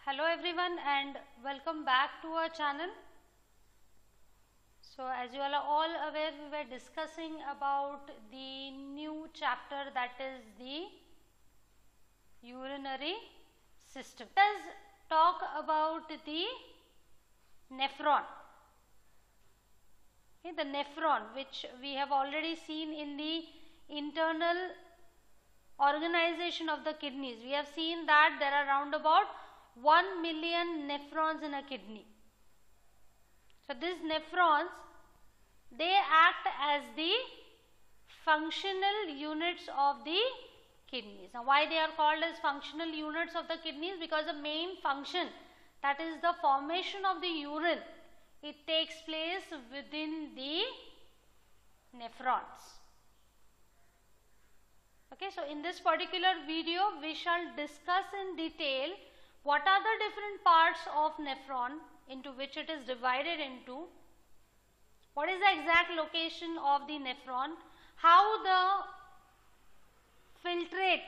Hello everyone and welcome back to our channel. So as you all are all aware, we were discussing about the new chapter, that is the urinary system. Let us talk about the nephron. Okay, the nephron, which we have already seen in the internal organization of the kidneys. We have seen that there are around about 1 million nephrons in a kidney. So these nephrons, they act as the functional units of the kidneys. Now why they are called as functional units of the kidneys? Because the main function, that is the formation of the urine, it takes place within the nephrons. Okay, so in this particular video we shall discuss in detail what are the different parts of nephron into which it is divided into, what is the exact location of the nephron, how the filtrate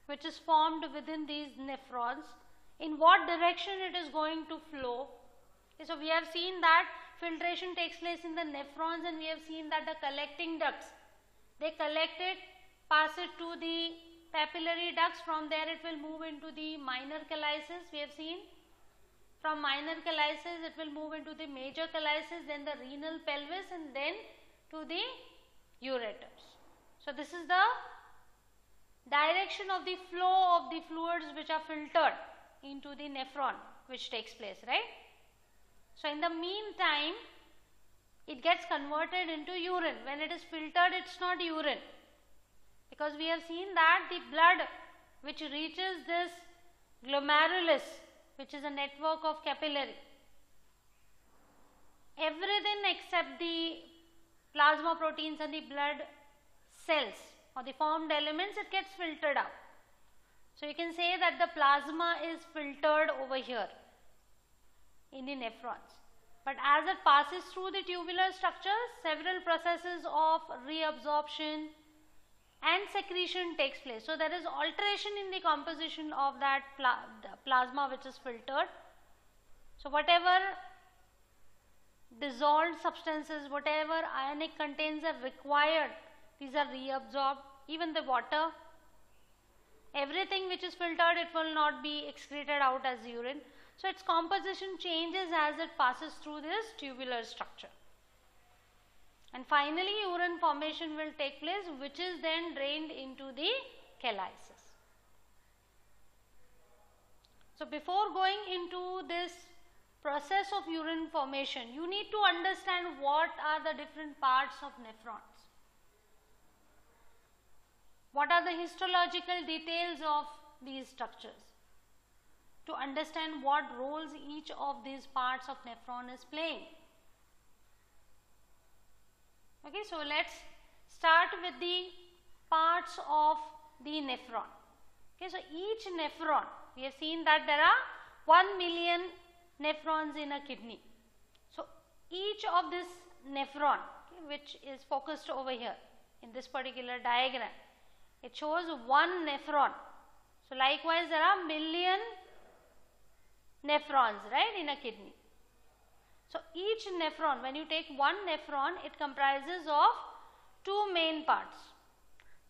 which is formed within these nephrons, in what direction it is going to flow. Okay, so we have seen that filtration takes place in the nephrons, and we have seen that the collecting ducts, they collect it, pass it to the papillary ducts. From there it will move into the minor calyces. We have seen from minor calyces it will move into the major calyces, then the renal pelvis, and then to the ureters. So this is the direction of the flow of the fluids which are filtered into the nephron which takes place, right? So in the meantime it gets converted into urine. When it is filtered, it's not urine, because we have seen that the blood which reaches this glomerulus, which is a network of capillary, everything except the plasma proteins and the blood cells or the formed elements, it gets filtered out. So you can say that the plasma is filtered over here in the nephrons. But as it passes through the tubular structures, several processes of reabsorption and secretion takes place. So there is alteration in the composition of that plasma which is filtered. So whatever dissolved substances, whatever ionic contents are required, these are reabsorbed. Even the water, everything which is filtered, it will not be excreted out as urine. So its composition changes as it passes through this tubular structure. And finally urine formation will take place, which is then drained into the calyces. So before going into this process of urine formation, you need to understand what are the different parts of nephrons. What are the histological details of these structures, to understand what roles each of these parts of nephron is playing. Okay, so let's start with the parts of the nephron. Okay, so each nephron, we have seen that there are 1 million nephrons in a kidney. So each of this nephron, okay, which is focused over here in this particular diagram, it shows 1 nephron. So likewise there are million nephrons, right, in a kidney. So each nephron, when you take one nephron, it comprises of 2 main parts,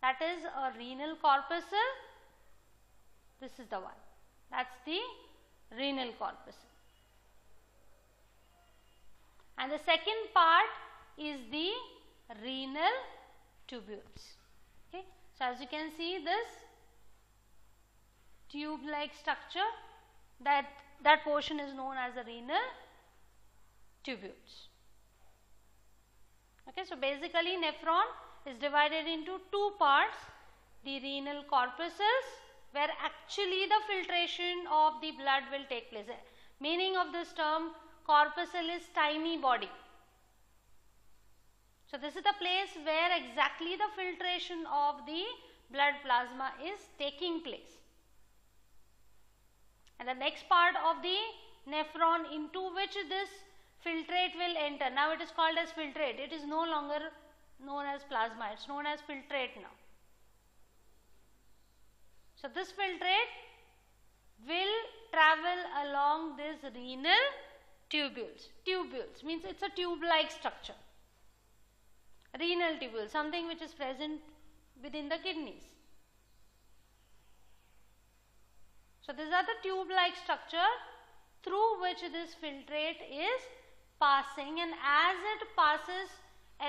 that is a renal corpuscle. This is the one, that's the renal corpuscle, and the second part is the renal tubules. Okay, so as you can see, this tube like structure, that portion is known as the renal tubules. Okay, so basically nephron is divided into 2 parts, the renal corpuscles, where actually the filtration of the blood will take place. Meaning of this term, corpuscle is tiny body. So this is the place where exactly the filtration of the blood plasma is taking place. And the next part of the nephron into which this filtrate will enter, now it is called as filtrate. It is no longer known as plasma, it is known as filtrate now. So this filtrate will travel along these renal tubules. Tubules means it's a tube-like structure. Renal tubule, something which is present within the kidneys. So these are the tube-like structure through which this filtrate is passing, and as it passes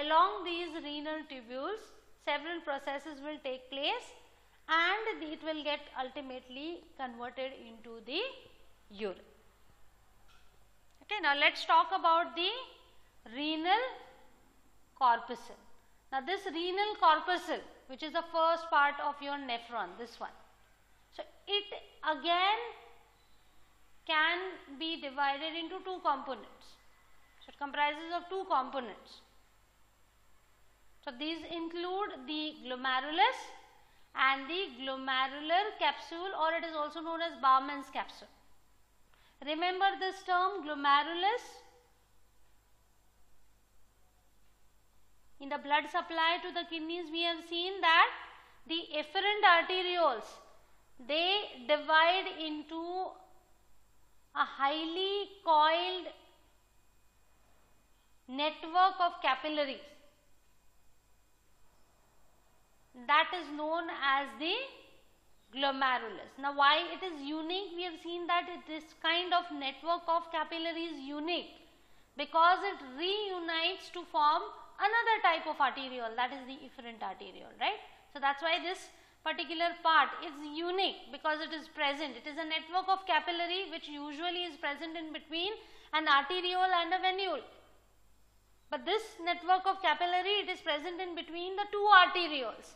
along these renal tubules, several processes will take place and it will get ultimately converted into the urine. Okay, now let's talk about the renal corpuscle. Now this renal corpuscle, which is the first part of your nephron, this one. So it again can be divided into two components. So it comprises of two components. So these include the glomerulus and the glomerular capsule, or it is also known as Bowman's capsule. Remember this term glomerulus? In the blood supply to the kidneys, we have seen that the efferent arterioles, they divide into a highly coiled network of capillaries. That is known as the glomerulus. Now why it is unique? We have seen that this kind of network of capillaries is unique because it reunites to form another type of arteriole, that is the efferent arteriole, right? So that's why this particular part is unique because it is present. It is a network of capillary which usually is present in between an arteriole and a venule. But this network of capillary, it is present in between the two arterioles,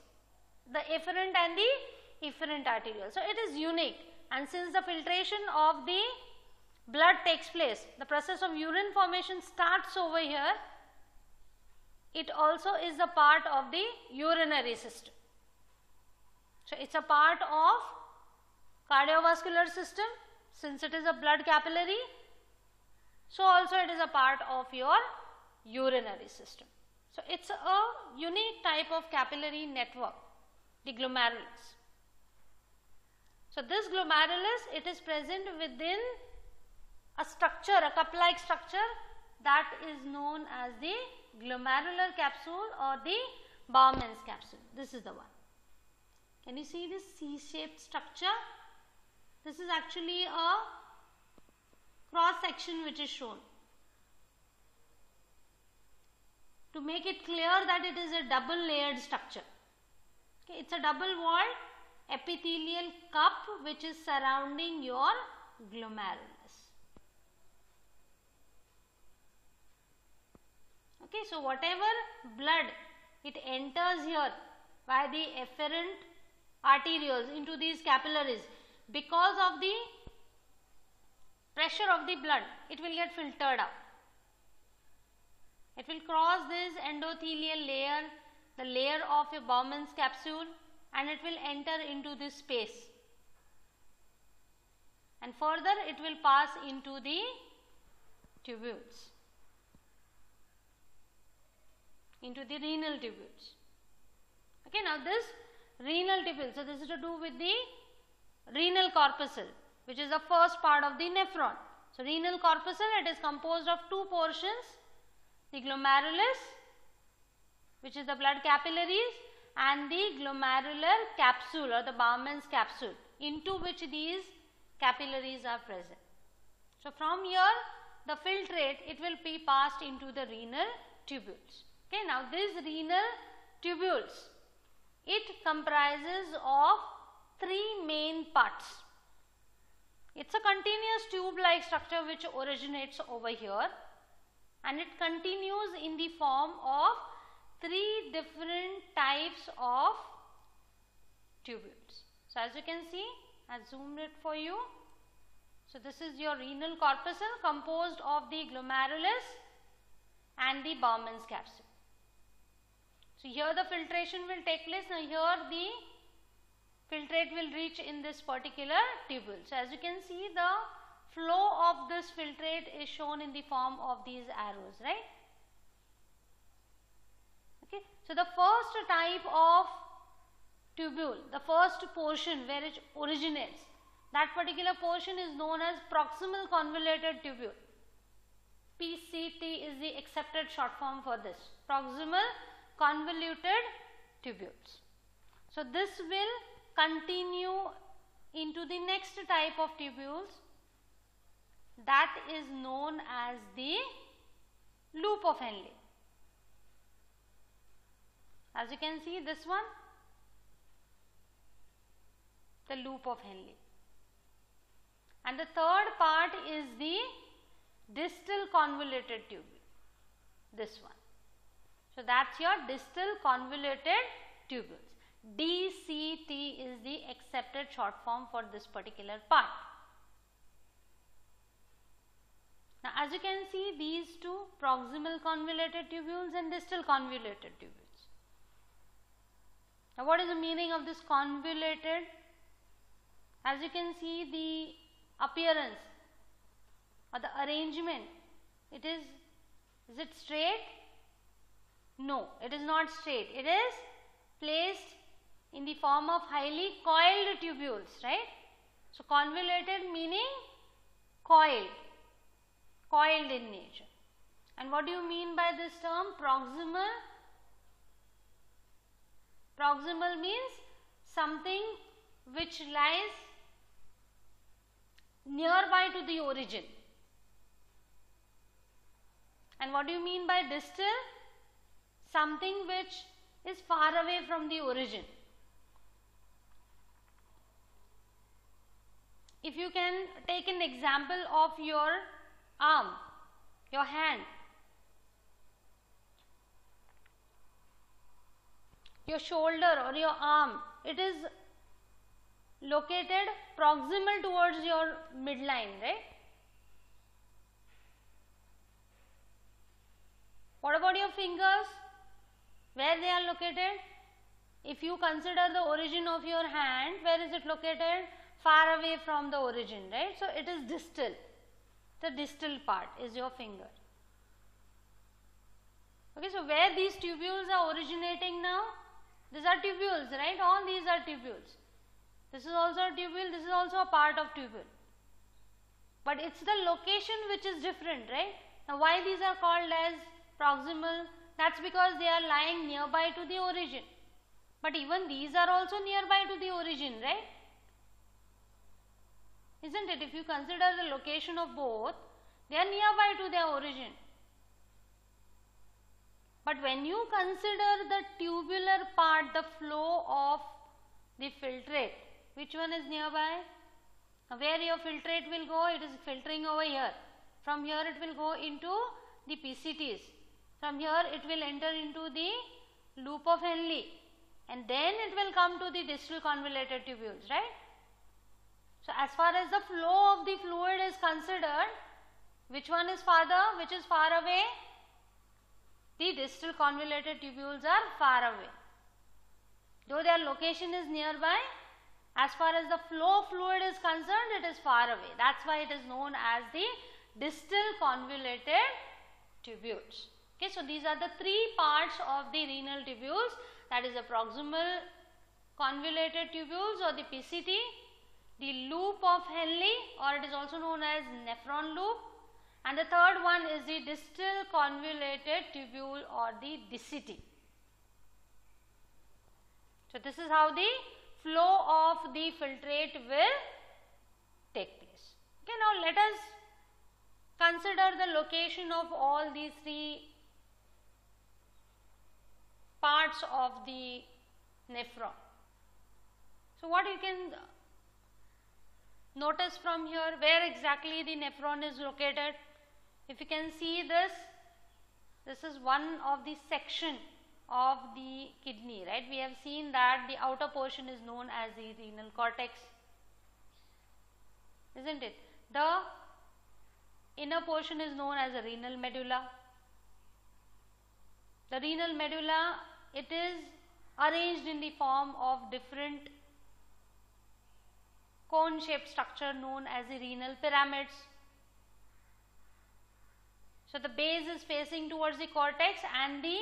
the efferent and the efferent arteriole. So it is unique, and since the filtration of the blood takes place, the process of urine formation starts over here, it also is a part of the urinary system. So it's a part of cardiovascular system, since it is a blood capillary, so also it is a part of your urinary system. So it's a unique type of capillary network, the glomerulus. So this glomerulus, it is present within a structure, a cup-like structure that is known as the glomerular capsule or the Bowman's capsule. This is the one. Can you see this C-shaped structure? This is actually a cross section which is shown to make it clear that it is a double layered structure. Okay, it's a double walled epithelial cup which is surrounding your glomerulus. Okay, so whatever blood it enters here by the efferent arterioles into these capillaries, because of the pressure of the blood, it will get filtered out. It will cross this endothelial layer, the layer of a Bowman's capsule, and it will enter into this space, and further it will pass into the tubules, into the renal tubules. Okay, now this renal tubule, so this is to do with the renal corpuscle, which is the first part of the nephron. So renal corpuscle, it is composed of two portions, the glomerulus, which is the blood capillaries, and the glomerular capsule or the Bowman's capsule, into which these capillaries are present. So from here the filtrate, it will be passed into the renal tubules. Okay, now these renal tubules, it comprises of three main parts. It's a continuous tube-like structure which originates over here, and it continues in the form of three different types of tubules. So as you can see, I have zoomed it for you. So this is your renal corpuscle composed of the glomerulus and the Bowman's capsule. So here the filtration will take place. Now here the filtrate will reach in this particular tubule. So as you can see, the flow of this filtrate is shown in the form of these arrows, right? Okay. So the first type of tubule, the first portion where it originates, that particular portion is known as proximal convoluted tubule. PCT is the accepted short form for this, proximal convoluted tubules. So this will continue into the next type of tubules, that is known as the loop of Henle. As you can see, this one, the loop of Henle. And the third part is the distal convoluted tubule, this one. So that's your distal convoluted tubules. DCT is the accepted short form for this particular part. Now as you can see, these two, proximal convoluted tubules and distal convoluted tubules. Now what is the meaning of this convoluted? As you can see, the appearance or the arrangement, it is it straight? No, it is not straight. It is placed in the form of highly coiled tubules, right? So convoluted meaning coiled, coiled in nature. And what do you mean by this term? Proximal. Proximal means something which lies nearby to the origin. And what do you mean by distal? Something which is far away from the origin. If you can take an example of your arm, your hand, your shoulder or your arm, it is located proximal towards your midline, right? What about your fingers? Where they are located? If you consider the origin of your hand, where is it located? Far away from the origin, right? So it is distal. The distal part is your finger. Okay, so where these tubules are originating now? These are tubules, right? All these are tubules. This is also a tubule, this is also a part of tubule. But it's the location which is different, right? Now why these are called as proximal? That's because they are lying nearby to the origin. But even these are also nearby to the origin, right? Isn't it? If you consider the location of both, they are nearby to their origin. But when you consider the tubular part, the flow of the filtrate, which one is nearby? Now where your filtrate will go? It is filtering over here. From here it will go into the PCTs. From here it will enter into the loop of Henle, and then it will come to the distal convoluted tubules, right? So as far as the flow of the fluid is considered, which one is farther, which is far away? The distal convoluted tubules are far away. Though their location is nearby, as far as the flow of fluid is concerned, it is far away. That's why it is known as the distal convoluted tubules. Okay, so these are the three parts of the renal tubules, that is the proximal convoluted tubules or the PCT, the loop of Henle, or it is also known as nephron loop, and the third one is the distal convoluted tubule or the DCT. So this is how the flow of the filtrate will take place. Okay, now let us consider the location of all these three parts of the nephron. So what you can notice from here, where exactly the nephron is located. If you can see this, this is one of the section of the kidney, right? We have seen that the outer portion is known as the renal cortex, isn't it? The inner portion is known as the renal medulla. The renal medulla, it is arranged in the form of different cone shaped structure known as the renal pyramids. So the base is facing towards the cortex and the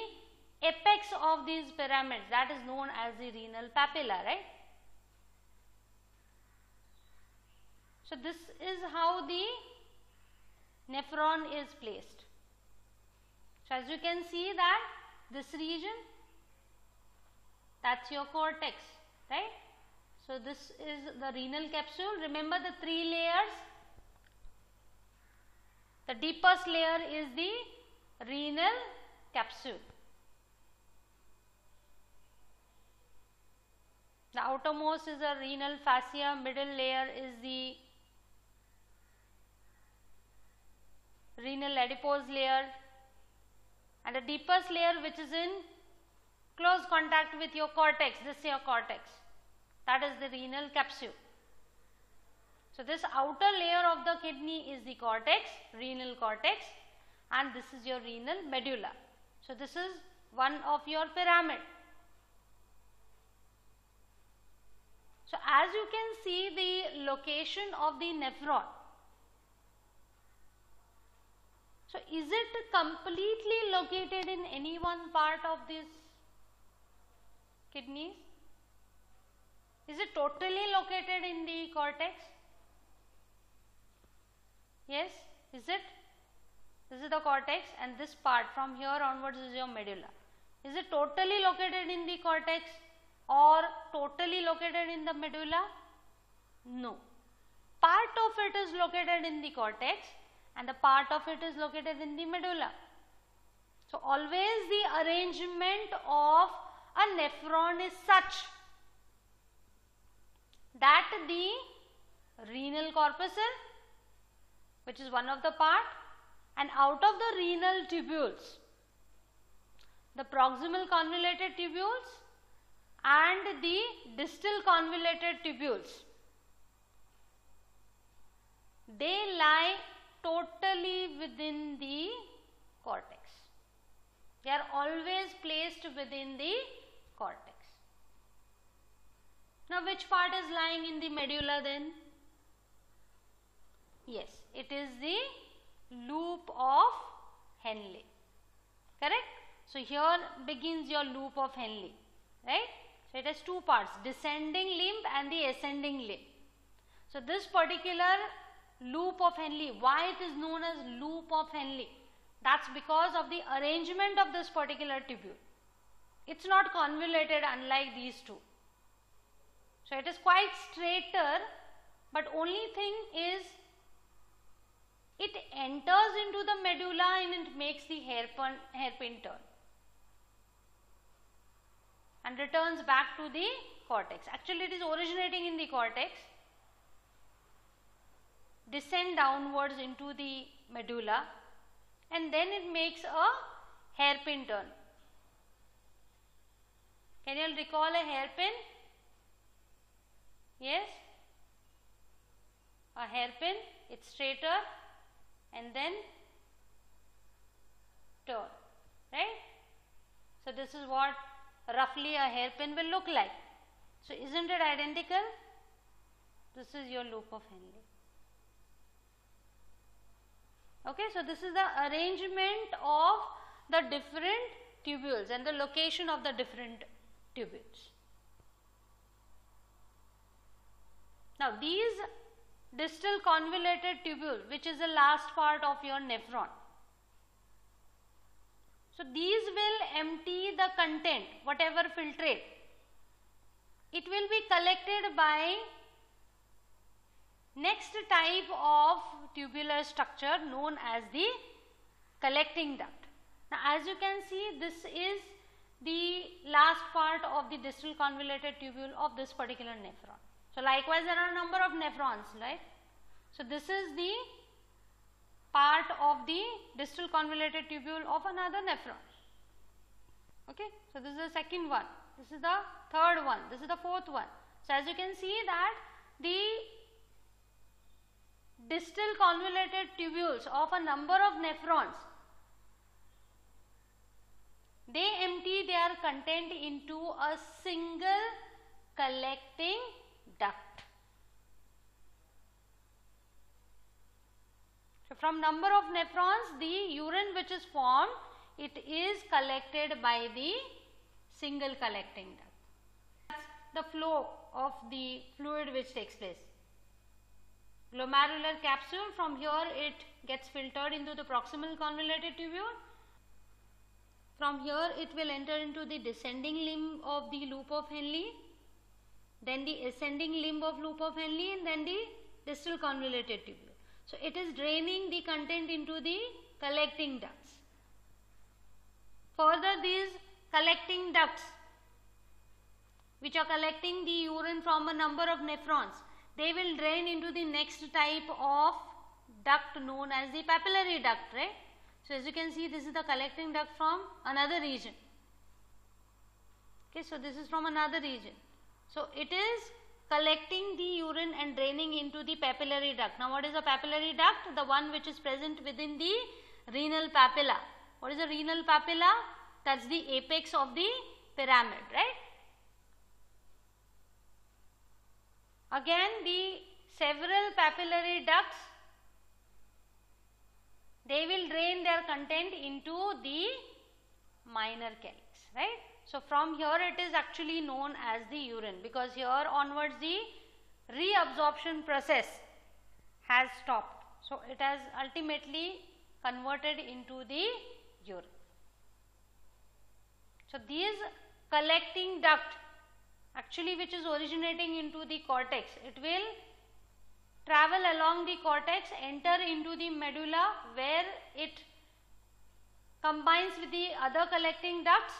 apex of these pyramids, that is known as the renal papilla, right? So this is how the nephron is placed. So as you can see that this region, that's your cortex, right? So this is the renal capsule. Remember the 3 layers. The deepest layer is the renal capsule. The outermost is a renal fascia, middle layer is the renal adipose layer, and the deepest layer, which is in close contact with your cortex, this is your cortex, that is the renal capsule. So this outer layer of the kidney is the cortex, renal cortex, and this is your renal medulla. So this is one of your pyramid. So as you can see the location of the nephron. So is it completely located in any one part of this kidneys? Is it totally located in the cortex? Yes, is it? This is the cortex, and this part from here onwards is your medulla. Is it totally located in the cortex or totally located in the medulla? No. Part of it is located in the cortex and the part of it is located in the medulla. So always the arrangement of a nephron is such that the renal corpuscle, which is one of the part, and out of the renal tubules, the proximal convoluted tubules and the distal convoluted tubules, they lie totally within the cortex. They are always placed within the cortex. Now which part is lying in the medulla then? Yes, it is the loop of Henle, correct? So here begins your loop of Henle, right? So it has 2 parts, descending limb and the ascending limb. So this particular loop of Henle, why it is known as loop of Henle? That's because of the arrangement of this particular tubule. It's not convoluted unlike these 2. So it is quite straighter, but only thing is it enters into the medulla and it makes the hairpin turn and returns back to the cortex. Actually it is originating in the cortex, descend downwards into the medulla, and then it makes a hairpin turn. Can you recall a hairpin? Yes, a hairpin, it's straighter and then turn, right? So this is what roughly a hairpin will look like. So isn't it identical? This is your loop of Henle. Okay, so this is the arrangement of the different tubules and the location of the different tubules. Now these distal convoluted tubule, which is the last part of your nephron. So these will empty the content, whatever filtrate. It will be collected by next type of tubular structure known as the collecting duct. Now as you can see, this is the last part of the distal convoluted tubule of this particular nephron. So likewise there are a number of nephrons, right? So this is the part of the distal convoluted tubule of another nephron. Okay, so this is the second one, this is the third one, this is the fourth one. So as you can see that the distal convoluted tubules of a number of nephrons, they empty their content into a single collecting duct. So from number of nephrons, the urine which is formed, it is collected by the single collecting duct. That's the flow of the fluid which takes place. glomerular capsule. From here it gets filtered into the proximal convoluted tubule. From here it will enter into the descending limb of the loop of Henle, then the ascending limb of loop of Henle, and then the distal convoluted tubule. So it is draining the content into the collecting ducts. Further, these collecting ducts, which are collecting the urine from a number of nephrons, they will drain into the next type of duct known as the papillary duct, right? So as you can see, this is the collecting duct from another region. Okay, so this is from another region. So it is collecting the urine and draining into the papillary duct. Now what is a papillary duct? The one which is present within the renal papilla. What is a renal papilla? That's the apex of the pyramid, right? Again, the several papillary ducts, they will drain their content into the minor calyx, right? So from here it is actually known as the urine, because here onwards the reabsorption process has stopped. So it has ultimately converted into the urine. So these collecting duct, actually which is originating into the cortex, it will travel along the cortex, enter into the medulla, where it combines with the other collecting ducts,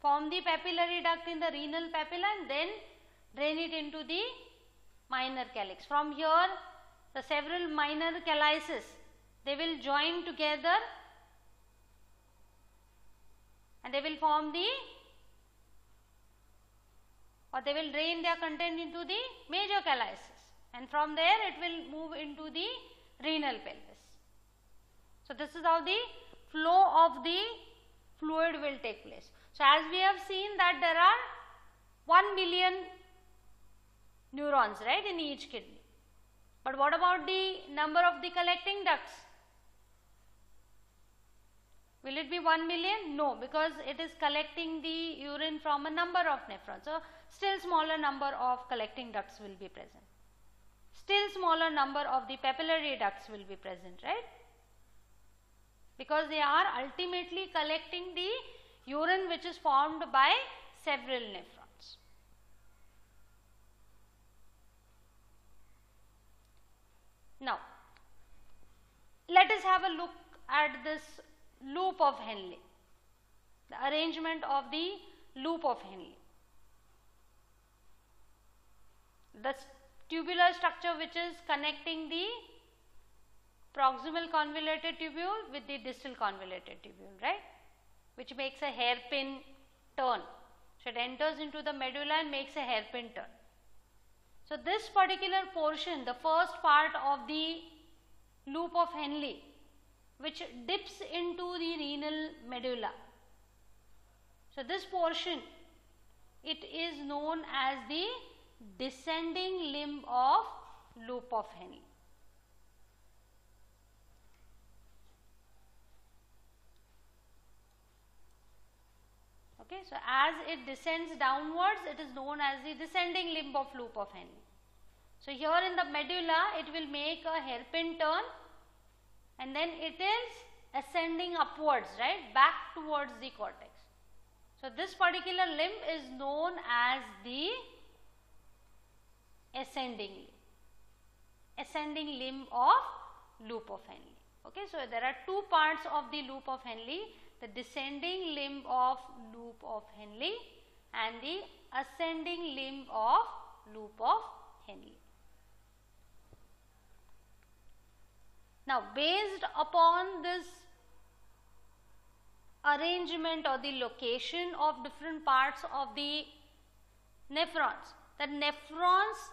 form the papillary duct in the renal papilla, and then drain it into the minor calyx. From here, the several minor calyces, they will join together and they will form the, or they will drain their content into the major calyces, and from there it will move into the renal pelvis. So this is how the flow of the fluid will take place. So as we have seen that there are 1 million neurons, right, in each kidney. But what about the number of the collecting ducts? Will it be 1 million? No, because it is collecting the urine from a number of nephrons. So still smaller number of collecting ducts will be present. Still smaller number of the papillary ducts will be present, right? Because they are ultimately collecting the urine which is formed by several nephrons. Now, let us have a look at this loop of Henle, the arrangement of the loop of Henle. The tubular structure which is connecting the proximal convoluted tubule with the distal convoluted tubule, right, which makes a hairpin turn. So it enters into the medulla and makes a hairpin turn. So this particular portion, the first part of the loop of Henle, which dips into the renal medulla. So this portion, it is known as the descending limb of loop of Henle. Okay, so as it descends downwards, it is known as the descending limb of loop of Henle. So here in the medulla, it will make a hairpin turn, and then it is ascending upwards, right, back towards the cortex. So this particular limb is known as the ascending limb of loop of Henle. Okay, so there are two parts of the loop of Henle: the descending limb of loop of Henle and the ascending limb of loop of Henle. Now, based upon this arrangement or the location of different parts of the nephrons, the nephrons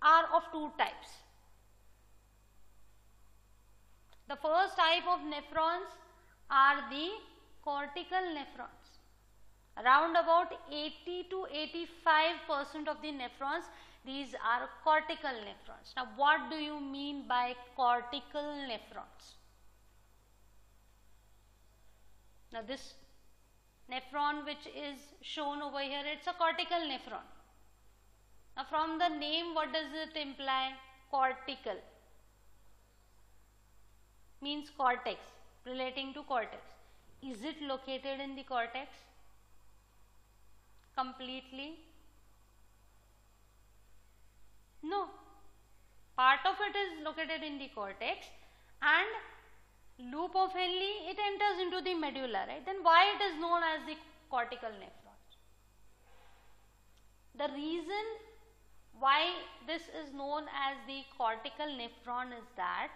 are of two types. The first type of nephrons are the cortical nephrons. Around about 80 to 85% of the nephrons, these are cortical nephrons. Now, what do you mean by cortical nephrons? Now, this nephron which is shown over here, it's a cortical nephron. Now from the name, what does it imply? Cortical. Means cortex, relating to cortex. Is it located in the cortex? Completely? No. Part of it is located in the cortex, and loop of Henle, it enters into the medulla, right? Then why it is known as the cortical nephron? The reason why this is known as the cortical nephron is that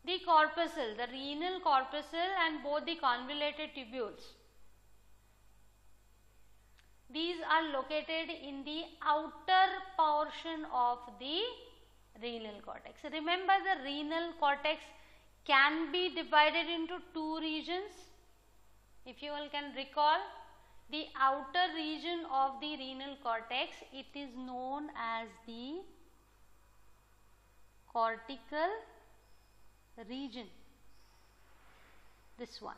the corpuscle, the renal corpuscle and both the convoluted tubules, these are located in the outer portion of the renal cortex. Remember, the renal cortex can be divided into two regions. If you all can recall, the outer region of the renal cortex, it is known as the cortical region. This one,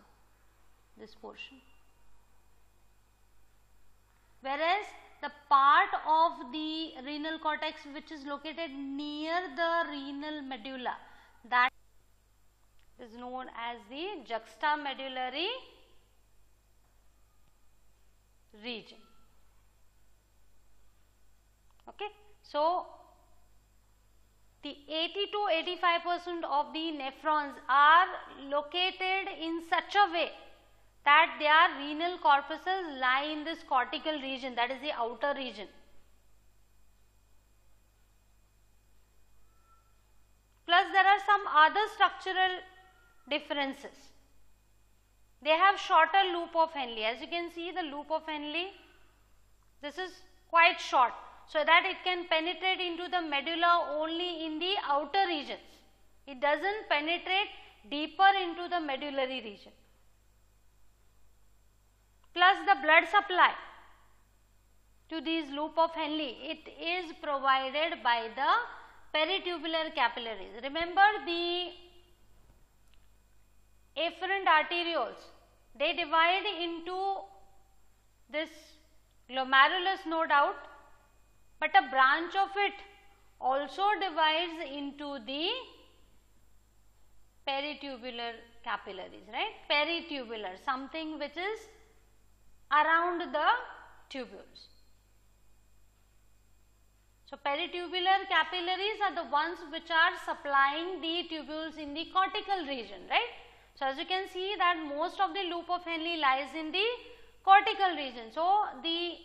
this portion. Whereas the part of the renal cortex which is located near the renal medulla, that is known as the juxtamedullary region. Okay. So, the 80 to 85% of the nephrons are located in such a way that their renal corpuscles lie in this cortical region, that is the outer region. Plus there are some other structural differences. They have shorter loop of Henle. As you can see, the loop of Henle, this is quite short, so that it can penetrate into the medulla only in the outer regions. It does not penetrate deeper into the medullary region. Plus the blood supply to these loop of Henle, it is provided by the peritubular capillaries. Remember, the afferent arterioles, they divide into this glomerulus, no doubt, but a branch of it also divides into the peritubular capillaries, right? Peritubular, something which is around the tubules. So, peritubular capillaries are the ones which are supplying the tubules in the cortical region, right? So, as you can see that most of the loop of Henle lies in the cortical region. So, the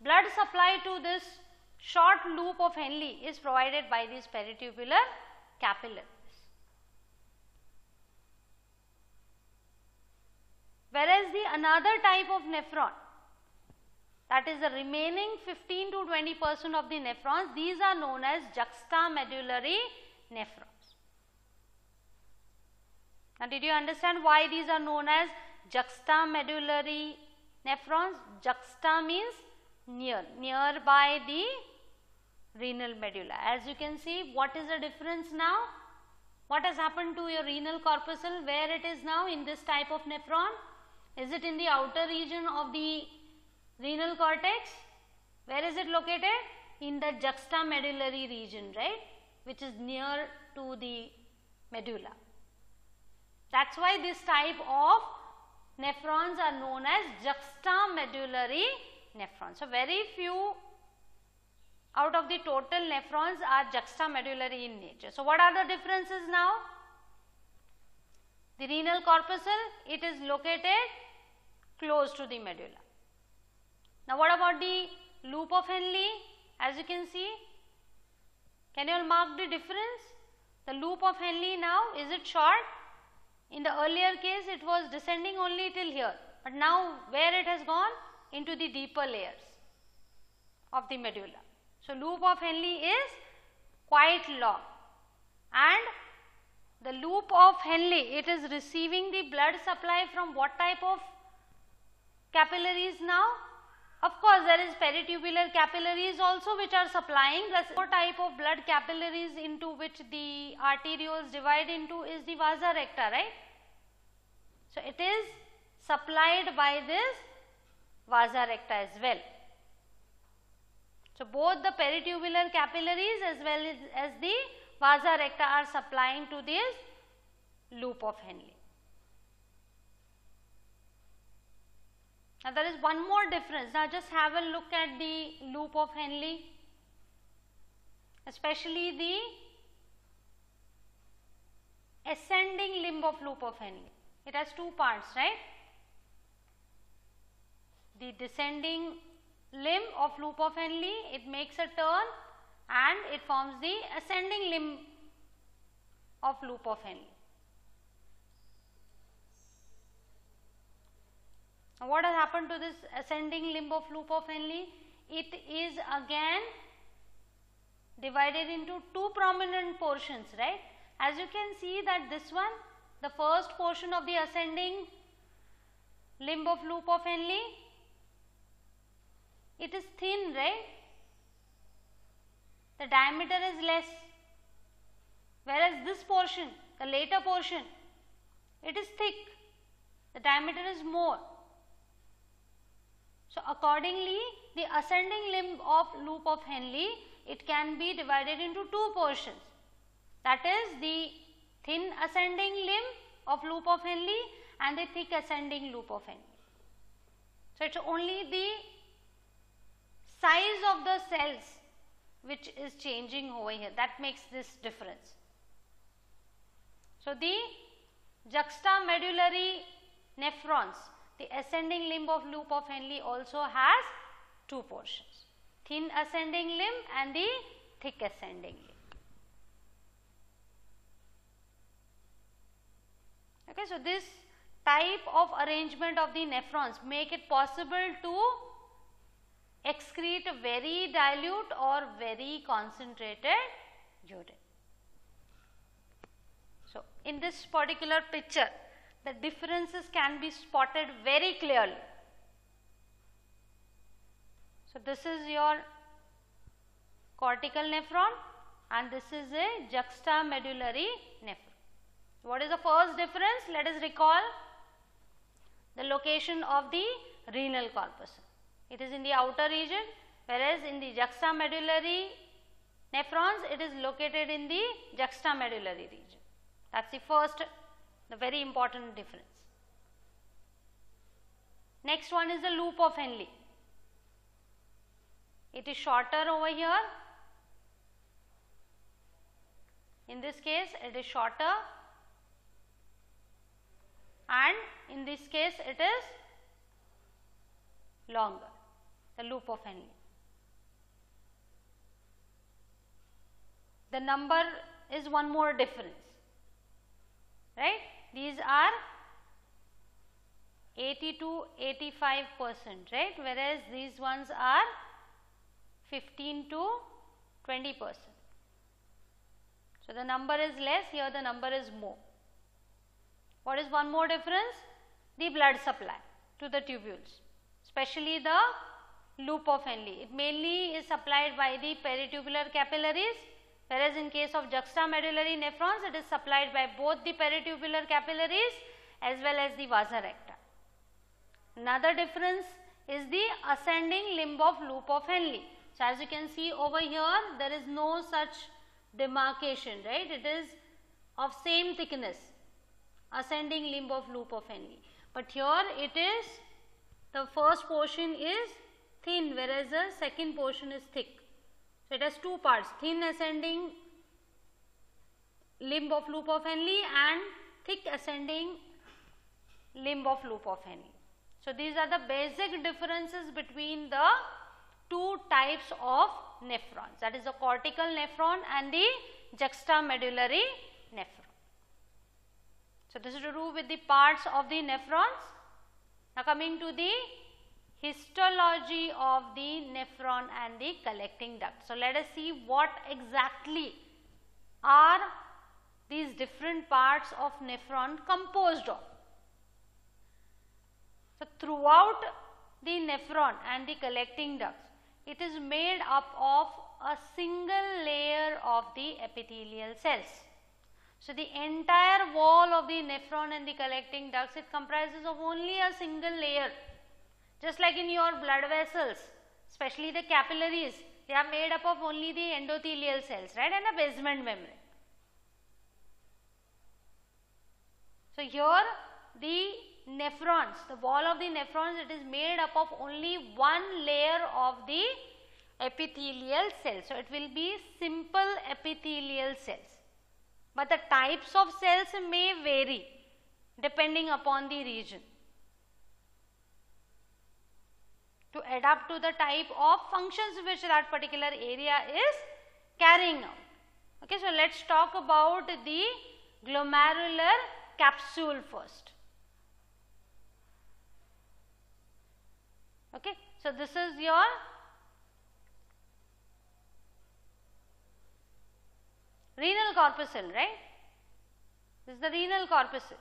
blood supply to this short loop of Henle is provided by these peritubular capillaries. Whereas the another type of nephron, that is the remaining 15 to 20% of the nephrons, these are known as juxtamedullary nephrons. Now, did you understand why these are known as juxtamedullary nephrons? Juxta means near, nearby the renal medulla. As you can see, what is the difference now? What has happened to your renal corpuscle? Where it is now in this type of nephron? Is it in the outer region of the renal cortex? Where is it located? In the juxtamedullary region, right? Which is near to the medulla. That is why this type of nephrons are known as juxtamedullary nephrons. So, very few out of the total nephrons are juxtamedullary in nature. So, what are the differences now? The renal corpuscle, it is located close to the medulla. Now, what about the loop of Henle? As you can see, can you all mark the difference? The loop of Henle now, is it short? In the earlier case, it was descending only till here, but now where it has gone? Into the deeper layers of the medulla. So, loop of Henle is quite long, and the loop of Henle, it is receiving the blood supply from what type of capillaries now? Of course, there is peritubular capillaries also which are supplying, plus what type of blood capillaries into which the arterioles divide into is the vasa recta, right? So, it is supplied by this vasa recta as well. So both the peritubular capillaries as well as the vasa recta are supplying to this loop of Henle. Now there is one more difference. Now just have a look at the loop of Henle, especially the ascending limb of loop of Henle. It has two parts, right? The descending limb of loop of Henle, it makes a turn and it forms the ascending limb of loop of Henle. Now what has happened to this ascending limb of loop of Henle? It is again divided into two prominent portions, right? As you can see that this one, the first portion of the ascending limb of loop of Henle, it is thin, right? The diameter is less, whereas this portion, the later portion, it is thick, the diameter is more. So accordingly, the ascending limb of loop of Henle, it can be divided into two portions, that is the thin ascending limb of loop of Henle and the thick ascending loop of Henle. So it is only the size of the cells which is changing over here, that makes this difference. So the juxtamedullary nephrons, the ascending limb of loop of Henle also has two portions, thin ascending limb and the thick ascending limb. Okay, so this type of arrangement of the nephrons make it possible to excrete very dilute or very concentrated urine. So in this particular picture, the differences can be spotted very clearly. So this is your cortical nephron and this is a juxtamedullary nephron. What is the first difference? Let us recall the location of the renal corpuscle. It is in the outer region, whereas in the juxtamedullary nephrons, it is located in the juxtamedullary region. That is the first, the very important difference. Next one is the loop of Henle. It is shorter over here. In this case, it is shorter, and in this case, it is longer, the loop of Henle. The number is one more difference, right? These are 80 to 85%, right? Whereas these ones are 15 to 20%. So the number is less, here the number is more. What is one more difference? The blood supply to the tubules, especially the loop of Henle. It mainly is supplied by the peritubular capillaries, whereas in case of juxtamedullary nephrons, it is supplied by both the peritubular capillaries as well as the vasa recta. Another difference is the ascending limb of loop of Henle. So as you can see over here, there is no such demarcation, right? It is of same thickness, ascending limb of loop of Henle. But here it is, the first portion is thin, whereas the second portion is thick. So it has two parts, thin ascending limb of loop of Henle and thick ascending limb of loop of Henle. So these are the basic differences between the two types of nephrons, that is the cortical nephron and the juxtamedullary nephron. So this is to do with the parts of the nephrons. Now coming to the histology of the nephron and the collecting duct. So let us see what exactly are these different parts of nephron composed of. So throughout the nephron and the collecting ducts, it is made up of a single layer of the epithelial cells. So the entire wall of the nephron and the collecting ducts, it comprises of only a single layer. Just like in your blood vessels, especially the capillaries, They are made up of only the endothelial cells, right, and a basement membrane. So here the nephrons, the wall of the nephrons, it is made up of only one layer of the epithelial cells. So it will be simple epithelial cells, but the types of cells may vary depending upon the region to adapt to the type of functions which that particular area is carrying out. Okay, so let us talk about the glomerular capsule first. Okay, so this is your renal corpuscle, right? This is the renal corpuscle.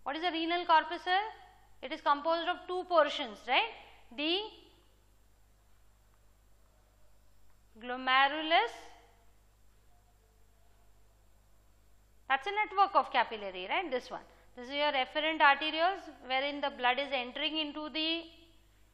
What is the renal corpuscle? It is composed of two portions, right? The glomerulus, that is a network of capillary, right? This one. This is your efferent arterioles wherein the blood is entering into the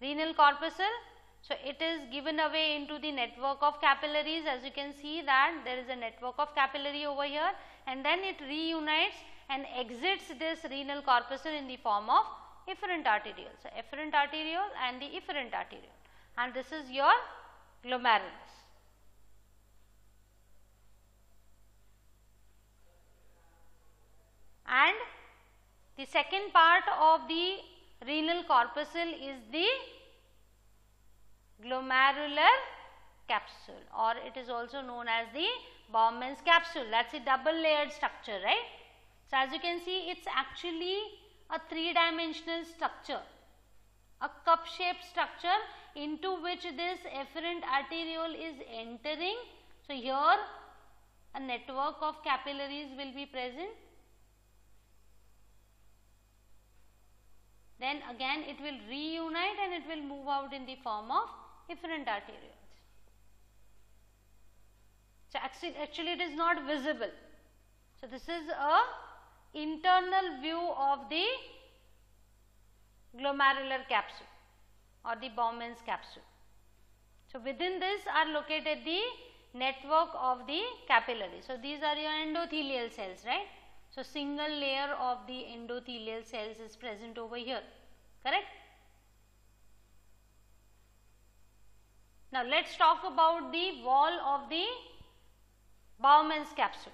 renal corpuscle. So it is given away into the network of capillaries. As you can see that there is a network of capillary over here, and then it reunites and exits this renal corpuscle in the form of efferent arteriole. So efferent arteriole and the efferent arteriole, and this is your glomerulus. And the second part of the renal corpuscle is the glomerular capsule, or it is also known as the Bowman's capsule. That is a double layered structure, right? So as you can see, it is actually a three-dimensional structure, a cup shaped structure into which this efferent arteriole is entering. So here a network of capillaries will be present. Then again it will reunite and it will move out in the form of efferent arterioles. So actually it is not visible. So this is a internal view of the glomerular capsule or the Bowman's capsule. So within this are located the network of the capillary. So these are your endothelial cells, right? So single layer of the endothelial cells is present over here, correct? Now let us talk about the wall of the Bowman's capsule.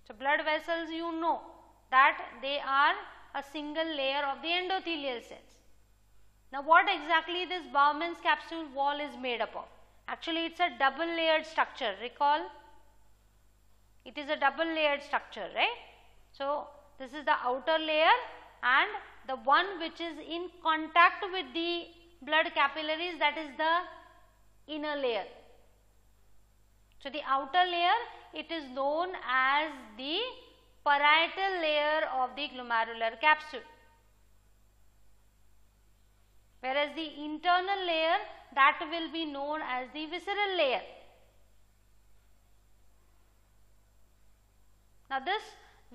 So blood vessels, you know that they are a single layer of the endothelial cells. Now what exactly this Bowman's capsule wall is made up of? Actually it is a double layered structure, recall? It is a double layered structure, right? So this is the outer layer and the one which is in contact with the blood capillaries, that is the inner layer. So the outer layer, it is known as the parietal layer of the glomerular capsule, whereas the internal layer, that will be known as the visceral layer. Now this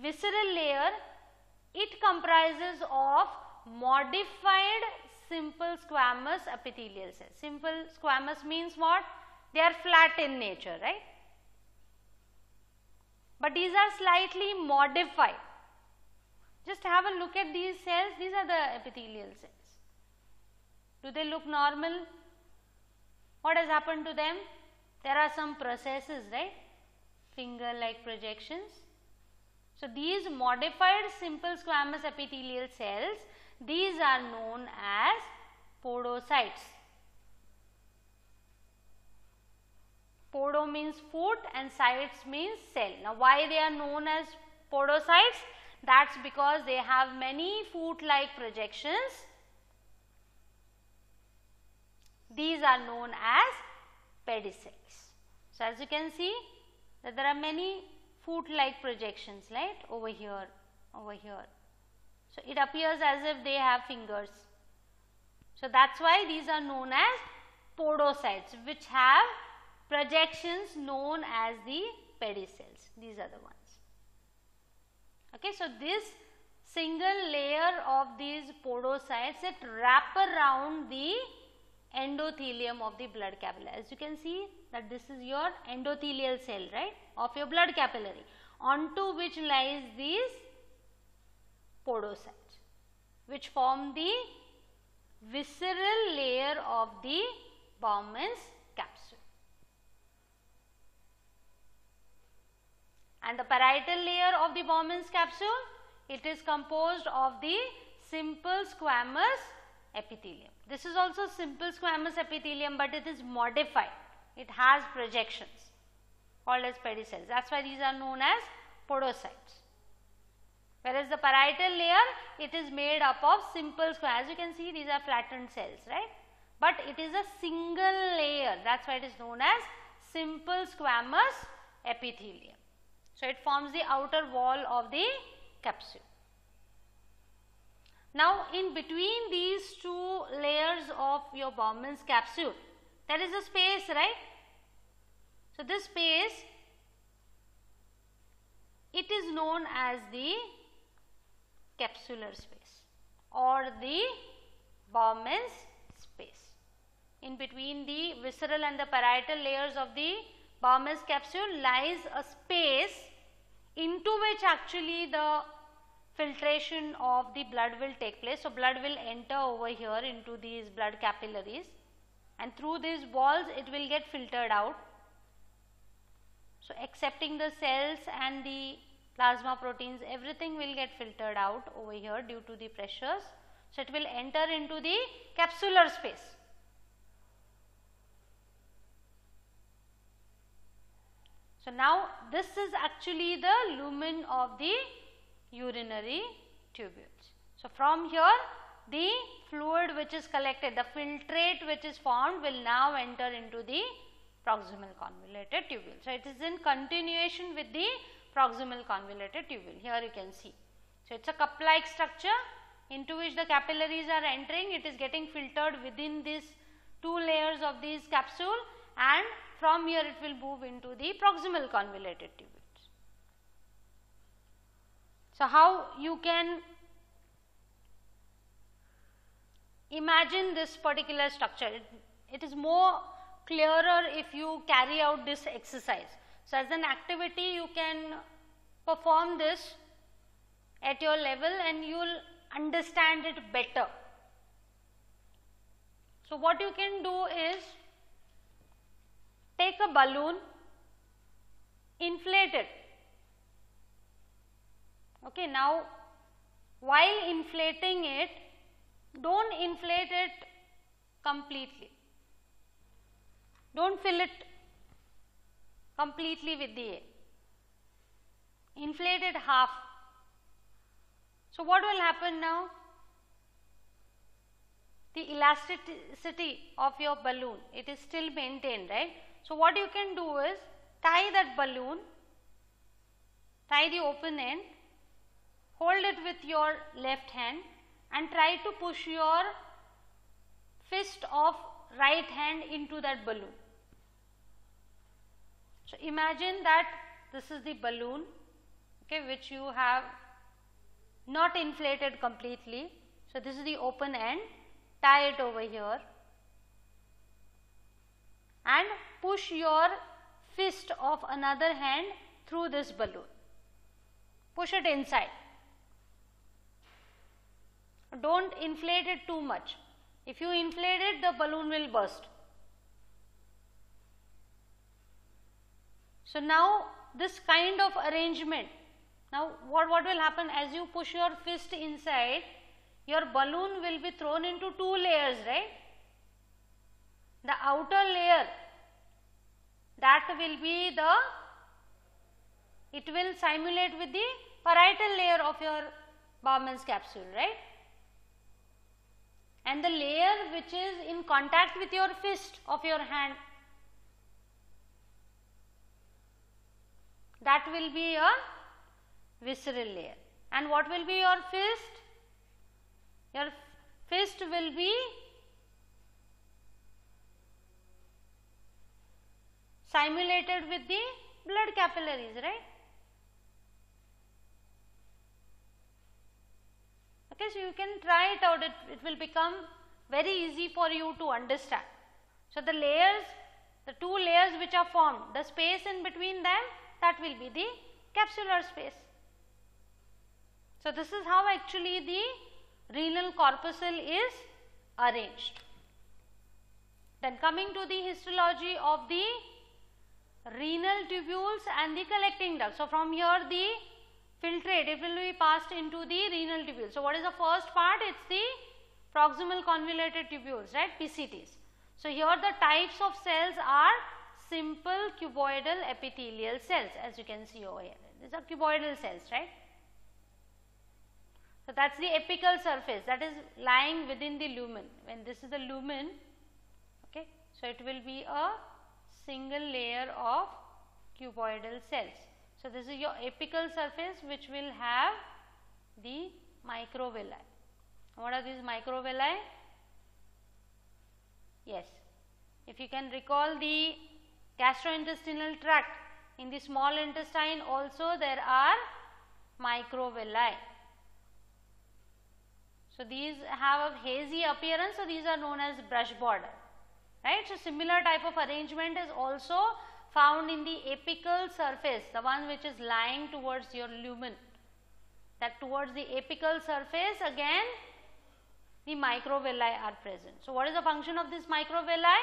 visceral layer, it comprises of modified simple squamous epithelial cells. Simple squamous means what? They are flat in nature, right? But these are slightly modified. Just have a look at these cells. These are the epithelial cells. Do they look normal? What has happened to them? There are some processes, right? Finger like projections. So these modified simple squamous epithelial cells, these are known as podocytes. Podo means foot and cytes means cell. Now why they are known as podocytes? That is because they have many foot like projections. These are known as pedicels. So as you can see that there are many foot like projections, right, over here, over here. So it appears as if they have fingers. So that is why these are known as podocytes, which have projections known as the pedicels. These are the ones. Okay, so this single layer of these podocytes that wrap around the endothelium of the blood capillary. As you can see that this is your endothelial cell, right, of your blood capillary, onto which lies these podocytes, which form the visceral layer of the Bowman's capsule. And the parietal layer of the Bowman's capsule, it is composed of the simple squamous epithelium. This is also simple squamous epithelium, but it is modified. It has projections called as pedicels. That is why these are known as podocytes. Whereas the parietal layer, it is made up of simple squamous. As you can see, these are flattened cells, right? But it is a single layer. That is why it is known as simple squamous epithelium. So, it forms the outer wall of the capsule. Now, in between these two layers of your Bowman's capsule, there is a space, right? So, this space, it is known as the capsular space or the Bowman's space. In between the visceral and the parietal layers of the Bowman's capsule lies a space into which actually the filtration of the blood will take place. So, blood will enter over here into these blood capillaries, and through these walls it will get filtered out. So, accepting the cells and the plasma proteins, everything will get filtered out over here due to the pressures. So, it will enter into the capsular space. So, now this is actually the lumen of the urinary tubules. So, from here the fluid which is collected, the filtrate which is formed will now enter into the proximal convoluted tubule. So, it is in continuation with the proximal convoluted tubule. Here you can see. So, it is a cup-like structure into which the capillaries are entering. It is getting filtered within these two layers of these capsule, and from here it will move into the proximal convoluted tubules. So, how you can imagine this particular structure? It is more clearer if you carry out this exercise. So, as an activity you can perform this at your level and you will understand it better. So, what you can do is take a balloon, inflate it. Okay, now while inflating it, do not inflate it completely. Do not fill it completely with the air. Inflate it half. So, what will happen now? The elasticity of your balloon, it is still maintained, right? So, what you can do is tie that balloon, tie the open end, hold it with your left hand and try to push your fist of right hand into that balloon. So, imagine that this is the balloon, okay, which you have not inflated completely. So, this is the open end, tie it over here and push your fist of another hand through this balloon. Push it inside. Do not inflate it too much. If you inflate it, the balloon will burst. So, now this kind of arrangement, now what will happen as you push your fist inside, your balloon will be thrown into two layers, right? The outer layer, that will be it will simulate with the parietal layer of your Bowman's capsule, right? And the layer which is in contact with your fist of your hand, that will be your visceral layer. And what will be your fist? Your fist will be simulated with the blood capillaries, right? Okay, so you can try it out, it will become very easy for you to understand. So the layers, the two layers which are formed, the space in between them, that will be the capsular space. So this is how actually the renal corpuscle is arranged. Then coming to the histology of the renal tubules and the collecting duct. So from here the filtrate, it will be passed into the renal tubule. So what is the first part? It's the proximal convoluted tubules, right, PCTs. So here the types of cells are simple cuboidal epithelial cells, as you can see over here. These are cuboidal cells, right. So that's the apical surface that is lying within the lumen. When this is the lumen, okay, so it will be a single layer of cuboidal cells. So this is your apical surface which will have the microvilli. What are these microvilli? Yes, if you can recall the gastrointestinal tract, in the small intestine also there are microvilli. So these have a hazy appearance, so these are known as brush border, right. So similar type of arrangement is also found in the apical surface, the one which is lying towards your lumen. That towards the apical surface again the microvilli are present. So what is the function of this microvilli?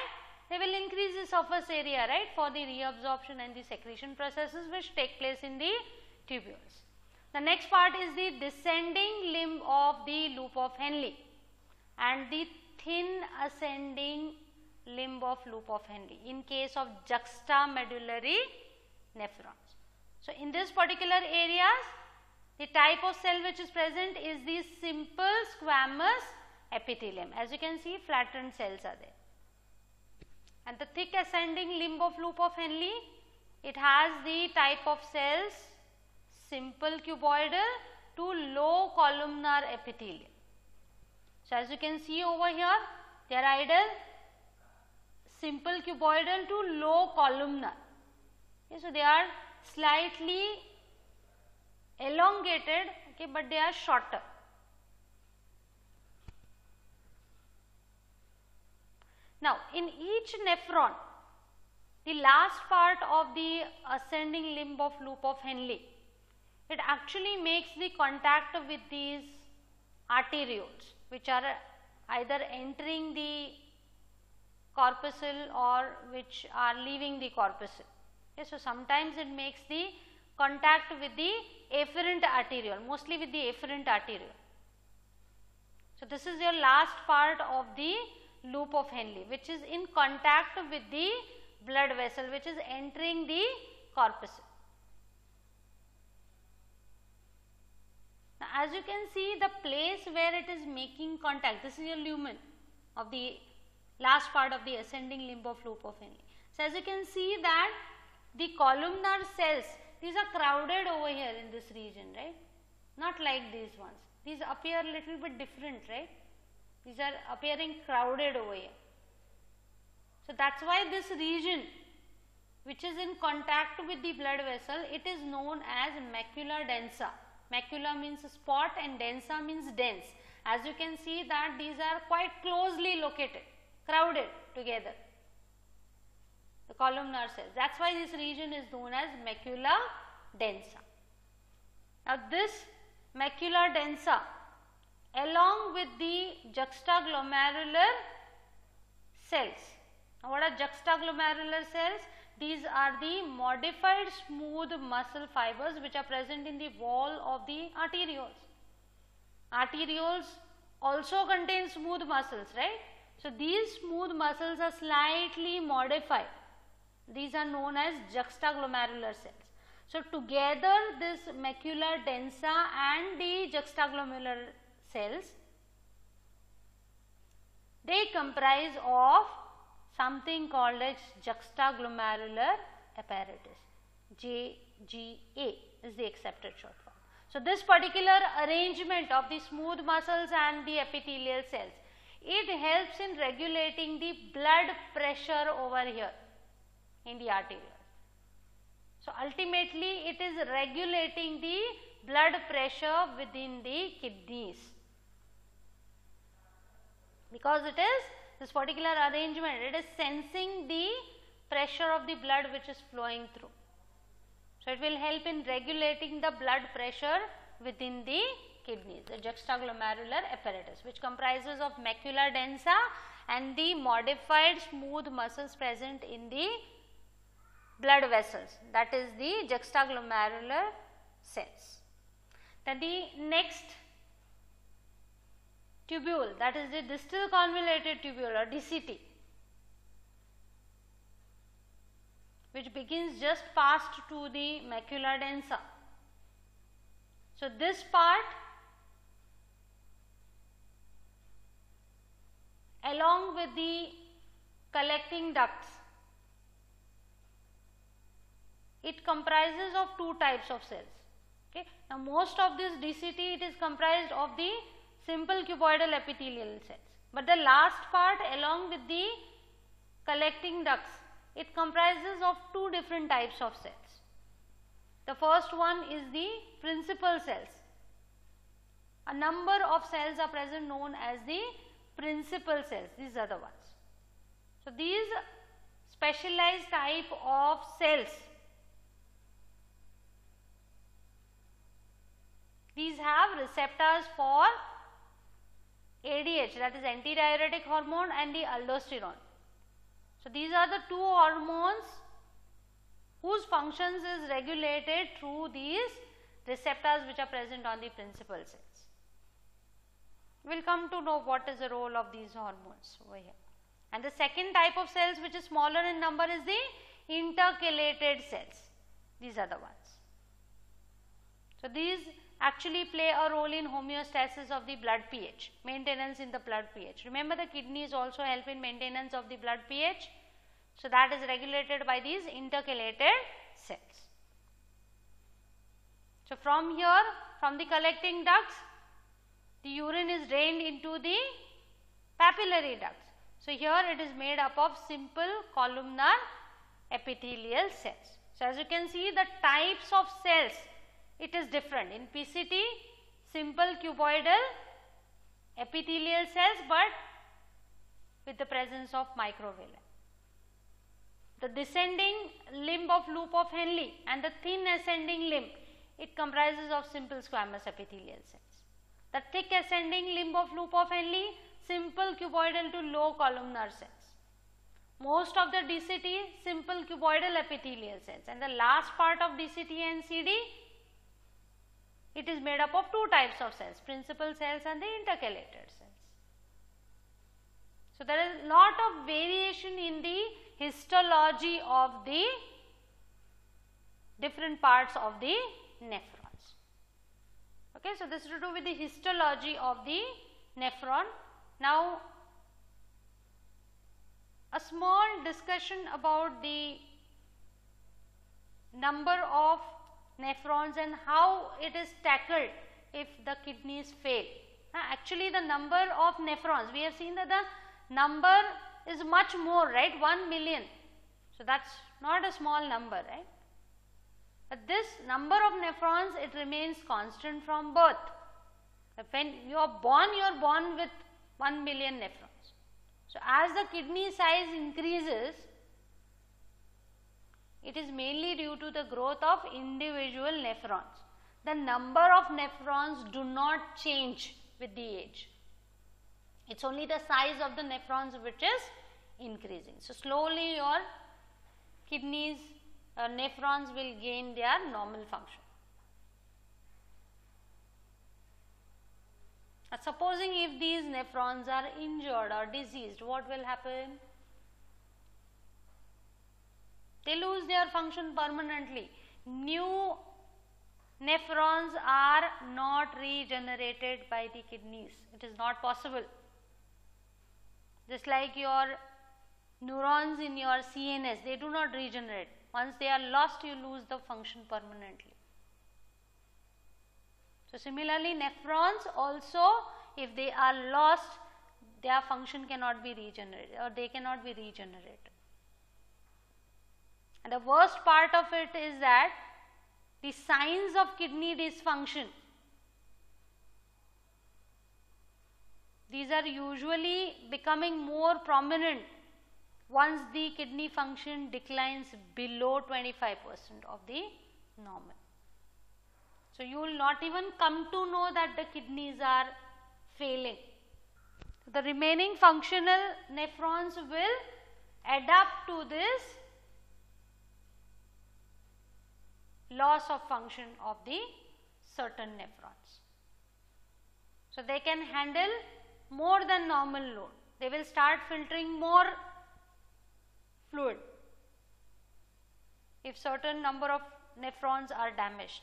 They will increase the surface area, right, for the reabsorption and the secretion processes which take place in the tubules. The next part is the descending limb of the loop of Henle and the thin ascending limb of loop of Henle in case of juxtamedullary nephrons. So in this particular areas, the type of cell which is present is the simple squamous epithelium. As you can see, flattened cells are there. And the thick ascending limb of loop of Henle, it has the type of cells simple cuboidal to low columnar epithelium. So as you can see over here, they are either simple cuboidal to low columnar. Okay, so they are slightly elongated, okay, but they are shorter. Now in each nephron, the last part of the ascending limb of loop of Henle, it actually makes the contact with these arterioles which are either entering the corpuscle or which are leaving the corpuscle. Okay, so sometimes it makes the contact with the afferent arteriole, mostly with the afferent arteriole. So this is your last part of the loop of Henle which is in contact with the blood vessel which is entering the corpuscle. Now as you can see, the place where it is making contact, this is your lumen of the last part of the ascending limb of loop of Henle. So as you can see that the columnar cells, these are crowded over here in this region, right, not like these ones. These appear little bit different, right, these are appearing crowded over here. So that's why this region which is in contact with the blood vessel, it is known as macula densa. Macula means spot and densa means dense. As you can see that these are quite closely located, crowded together, the columnar cells. That's why this region is known as macula densa. Now this macula densa along with the juxtaglomerular cells. Now what are juxtaglomerular cells? These are the modified smooth muscle fibers which are present in the wall of the arterioles. Arterioles also contain smooth muscles, right. So these smooth muscles are slightly modified. These are known as juxtaglomerular cells. So together this macula densa and the juxtaglomerular cells, they comprise of something called as juxtaglomerular apparatus. JGA is the accepted short form. So this particular arrangement of the smooth muscles and the epithelial cells, it helps in regulating the blood pressure over here in the arterioles. So ultimately it is regulating the blood pressure within the kidneys. because it is this particular arrangement, it is sensing the pressure of the blood which is flowing through. So, it will help in regulating the blood pressure within the kidneys, the juxtaglomerular apparatus, which comprises of macula densa and the modified smooth muscles present in the blood vessels, that is the juxtaglomerular cells. Then the next tubule, that is the distal convoluted tubule or DCT, which begins just past to the macula densa. So, this part along with the collecting ducts, it comprises of two types of cells. Okay. Now, most of this DCT, it is comprised of the simple cuboidal epithelial cells, but the last part along with the collecting ducts, it comprises of two different types of cells. The first one is the principal cells. A number of cells are present known as the principal cells, these are the ones. So, these specialized type of cells, these have receptors for ADH, that is antidiuretic hormone, and the aldosterone. So, these are the two hormones whose functions is regulated through these receptors which are present on the principal cells. We will come to know what is the role of these hormones over here. And the second type of cells which is smaller in number is the intercalated cells. These are the ones. So, these actually play a role in homeostasis of the blood pH, maintenance in the blood pH. Remember, the kidneys also help in maintenance of the blood pH. So, that is regulated by these intercalated cells. So, from here, from the collecting ducts, the urine is drained into the papillary ducts. So, here it is made up of simple columnar epithelial cells. So, as you can see, the types of cells, it is different. In PCT, simple cuboidal epithelial cells, but with the presence of microvilli. The descending limb of loop of Henle and the thin ascending limb, it comprises of simple squamous epithelial cells. The thick ascending limb of loop of Henle, simple cuboidal to low columnar cells. Most of the DCT, simple cuboidal epithelial cells, and the last part of DCT and CD, it is made up of two types of cells, principal cells and the intercalated cells. So, there is lot of variation in the histology of the different parts of the nephrons. Okay, so, this is to do with the histology of the nephron. Now, a small discussion about the number of nephrons and how it is tackled if the kidneys fail. Actually, the number of nephrons, we have seen that the number is much more, right, 1 million. So, that is not a small number, right. But this number of nephrons, it remains constant from birth. When you are born with 1 million nephrons. So, as the kidney size increases, it is mainly due to the growth of individual nephrons. The number of nephrons do not change with the age. It is only the size of the nephrons which is increasing. So, slowly your kidneys, nephrons will gain their normal function. Supposing if these nephrons are injured or diseased, what will happen? They lose their function permanently. New nephrons are not regenerated by the kidneys. It is not possible. Just like your neurons in your CNS, they do not regenerate. Once they are lost, you lose the function permanently. So, similarly, nephrons also, if they are lost, their function cannot be regenerated or they cannot be regenerated. And the worst part of it is that the signs of kidney dysfunction, These are usually becoming more prominent once the kidney function declines below 25% of the normal. So, you will not even come to know that the kidneys are failing. The remaining functional nephrons will adapt to this loss of function of the certain nephrons. So, they can handle more than normal load. They will start filtering more fluid if certain number of nephrons are damaged.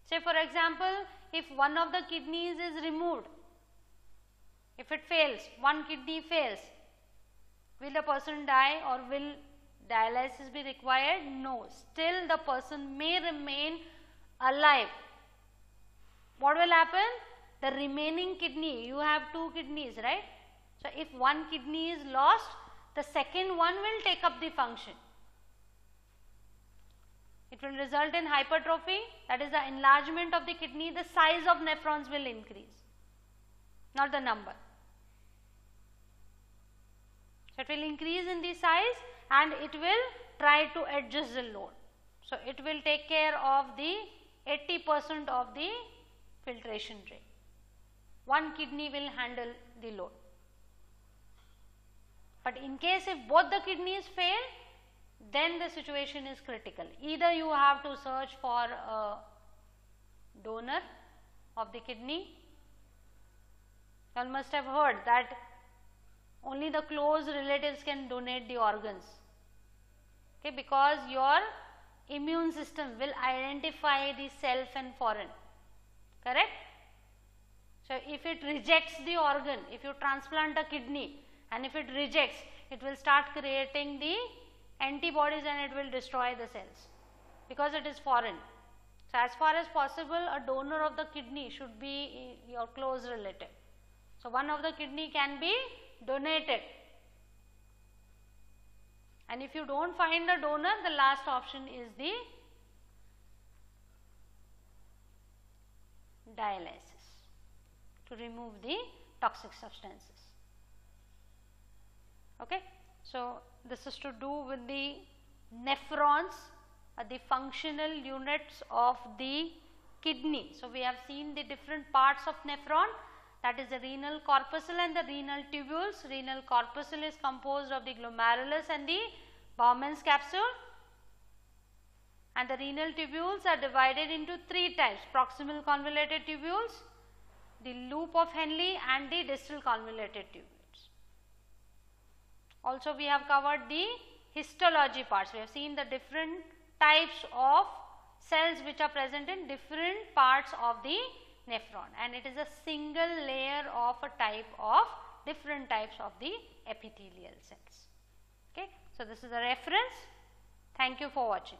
Say for example, if one of the kidneys is removed, if it fails, one kidney fails, will the person die or will dialysis be required? No, still the person may remain alive. What will happen? The remaining kidney, you have two kidneys, right? So, if one kidney is lost, the second one will take up the function. It will result in hypertrophy, that is the enlargement of the kidney. The size of nephrons will increase, not the number. So, it will increase in the size and it will try to adjust the load. So, it will take care of the 80% of the filtration rate. One kidney will handle the load. But in case if both the kidneys fail, then the situation is critical. Either you have to search for a donor of the kidney. You all must have heard that only the close relatives can donate the organs, okay, because your immune system will identify the self and foreign, correct? So, if it rejects the organ, if you transplant a kidney and if it rejects, it will start creating the antibodies and it will destroy the cells because it is foreign. So, as far as possible, a donor of the kidney should be your close relative. So, one of the kidney can be donated, and if you do not find a donor, the last option is the dialysis to remove the toxic substances. Okay. So, this is to do with the nephrons, the functional units of the kidney. So, we have seen the different parts of nephron, that is the renal corpuscle and the renal tubules. Renal corpuscle is composed of the glomerulus and the Bowman's capsule, and the renal tubules are divided into three types: proximal convoluted tubules, the loop of Henle and the distal convoluted tubules. Also, we have covered the histology parts. We have seen the different types of cells which are present in different parts of the nephron, and it is a single layer of a type of different types of the epithelial cells. Okay. So, this is a reference. Thank you for watching.